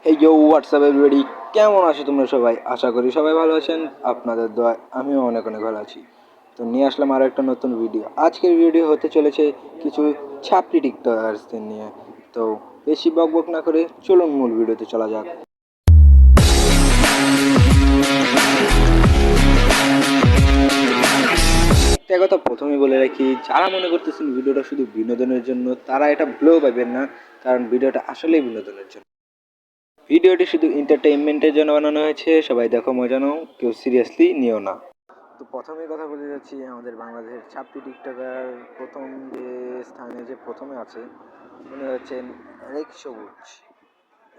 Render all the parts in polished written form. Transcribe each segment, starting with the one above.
এই যে WhatsApp everybody, কেমন আছো তোমরা সবাই? আশা করি সবাই ভালো আছেন। আপনাদের দোয়ায় আমিও অনেক অনেক ভালো আছি। তো নিয়ে আসলাম আরও একটা নতুন ভিডিও। আজকের ভিডিও হতে চলেছে কিছু ছাপড়ি টিকটকার্সদের নিয়ে। তো বেশি বক বক না করে চলুন মূল ভিডিওতে চলা যাক। একটা কথা প্রথমেই বলে রাখি, যারা মনে করতেছেন ভিডিওটা শুধু বিনোদনের জন্য, তারা এটা ভুলেও পাবেন না, কারণ ভিডিওটা আসলেই বিনোদনের জন্য। ভিডিওটি শুধু এন্টারটেইনমেন্টের জন্য বানানো হয়েছে, সবাই দেখো মজা নাও, কেউ সিরিয়াসলি নিও না। তো প্রথমেই কথা বলে যাচ্ছি আমাদের বাংলাদেশের ছাপটি টিকটকার প্রথম যে স্থানে যে প্রথমে আছে উনি হচ্ছেন অ্যালেক্স সবুজ।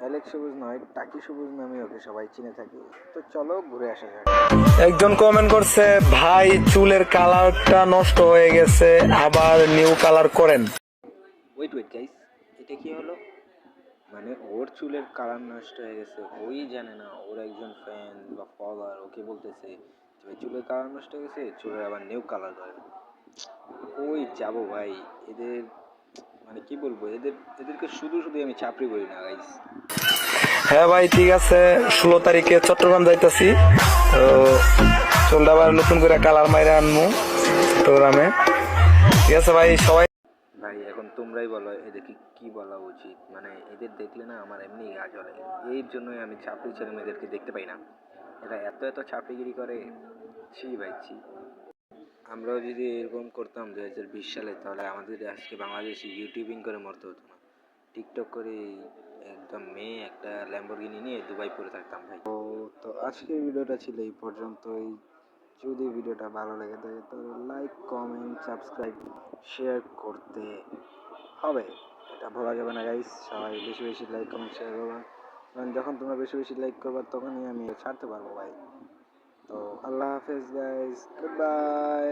অ্যালেক্স সবুজ নয়, টাকি সবুজ নামে ওকে সবাই চিনে থাকে। তো চলো ঘুরে আসা যাক। একজন কমেন্ট করছে, ভাই চুলের কালারটা নষ্ট হয়ে গেছে, আবার নিউ কালার করেন। ওয়েট গাইস, এটা কি হলো? মানে ওর চুলের কালার নষ্ট হয়ে গেছে, ওই জানে না, ওর একজন ফ্যান বা ফলোয়ার ওকে বলতেছে যে চুলের কালার নষ্ট হয়ে গেছে, চুলের আবার নিউ কালার করে। ওই যাব ভাই, এদের মানে কি বলবো, এদেরকে শুধু শুধু আমি চাপড়ি বলি না গাইস। হ্যাঁ ভাই ঠিক আছে, 16 তারিখে চট্টগ্রাম যাইতাছি। তো চুলটা আবার নতুন করে কালার মাইরে আনমু চট্টগ্রামে। ঠিক আছে ভাই, সবাই ভাই এখন তোমরাই বলো এদেরকে কি বলা উচিত। মানে এদের দেখলে না আমার এমনি গা জ্বলে। এই জন্যই আমি চাপড়ি ছেলে মেয়েদেরকে দেখতে পাই না। এরা এত এত চাপড়িগিরি করে, ছি ভাই ছি। আমরাও যদি এরকম করতাম 2020 সালে, তাহলে আমাদের আজকে বাংলাদেশে ইউটিউবিং করে মরতে হতো না, টিকটক করে একদম মেয়ে একটা ল্যাম্বরগিনি নিয়ে দুবাই পরে থাকতাম ভাই। তো আজকের ভিডিওটা ছিল এই পর্যন্তই। যদি ভিডিওটা ভালো লেগে থাকে তাহলে লাইক, কমেন্ট, সাবস্ক্রাইব, শেয়ার করতে হবে। এটা ভোলা যাবে না গাইস। সবাই বেশি বেশি লাইক, কমেন্ট, শেয়ার করবেন, কারণ যখন তোমরা বেশি বেশি লাইক করবে তখনই আমি ছাড়তে পারবো ভাই। তো আল্লাহ হাফেজ গাইস, গুড বাই।